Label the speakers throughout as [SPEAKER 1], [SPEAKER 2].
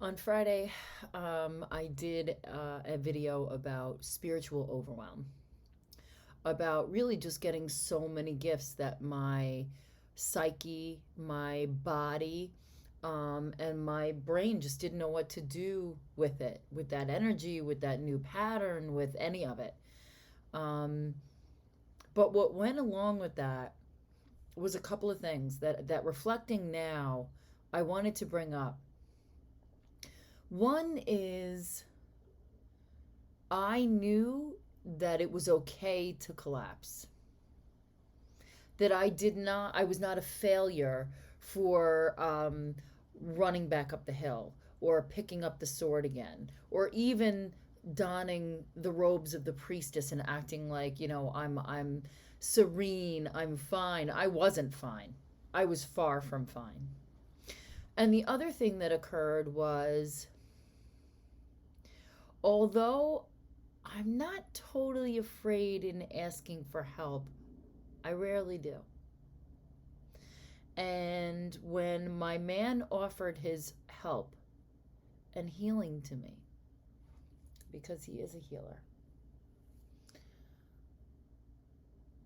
[SPEAKER 1] On Friday, I did a video about spiritual overwhelm, about really just getting so many gifts that my psyche, my body, and my brain just didn't know what to do with it, with that energy, with that new pattern, with any of it. Um, but what went along with that was a couple of things that reflecting now, I wanted to bring up. One is I knew that it was okay to collapse. That I was not a failure for running back up the hill or picking up the sword again or even donning the robes of the priestess and acting like, I'm serene, I'm fine. I wasn't fine. I was far from fine. And the other thing that occurred was, although I'm not totally afraid in asking for help, I rarely do. And when my man offered his help and healing to me, because he is a healer,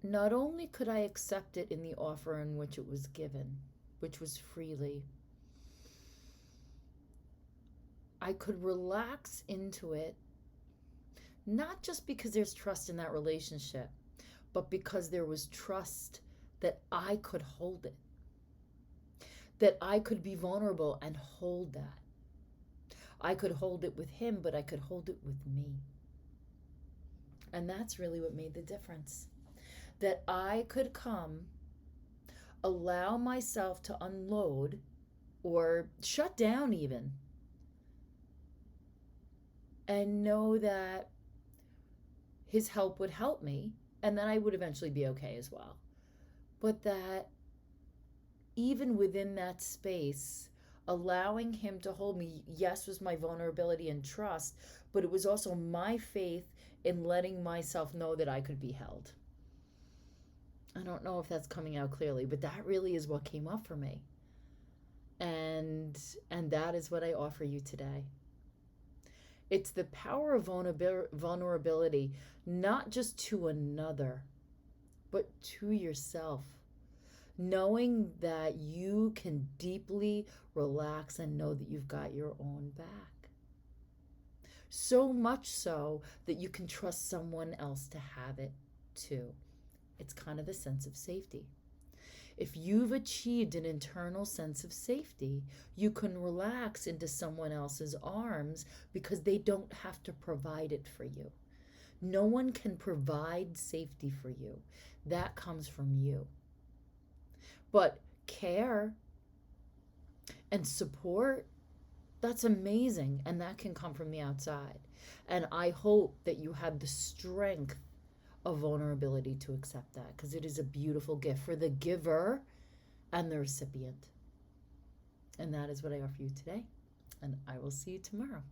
[SPEAKER 1] not only could I accept it in the offer in which it was given, which was freely, I could relax into it, not just because there's trust in that relationship, but because there was trust that I could hold it, that I could be vulnerable and hold that. I could hold it with him, but I could hold it with me. And that's really what made the difference. That I could come, allow myself to unload or shut down even, and know that his help would help me and that I would eventually be okay as well. But that even within that space, allowing him to hold me, yes, was my vulnerability and trust, but it was also my faith in letting myself know that I could be held. I don't know if that's coming out clearly, but that really is what came up for me. And that is what I offer you today. It's the power of vulnerability, not just to another, but to yourself. Knowing that you can deeply relax and know that you've got your own back. So much so that you can trust someone else to have it too. It's kind of a sense of safety. If you've achieved an internal sense of safety, you can relax into someone else's arms because they don't have to provide it for you. No one can provide safety for you. That comes from you. But care and support, that's amazing. And that can come from the outside. And I hope that you have the strength of vulnerability to accept that, because it is a beautiful gift for the giver and the recipient. And that is what I offer you today. And I will see you tomorrow.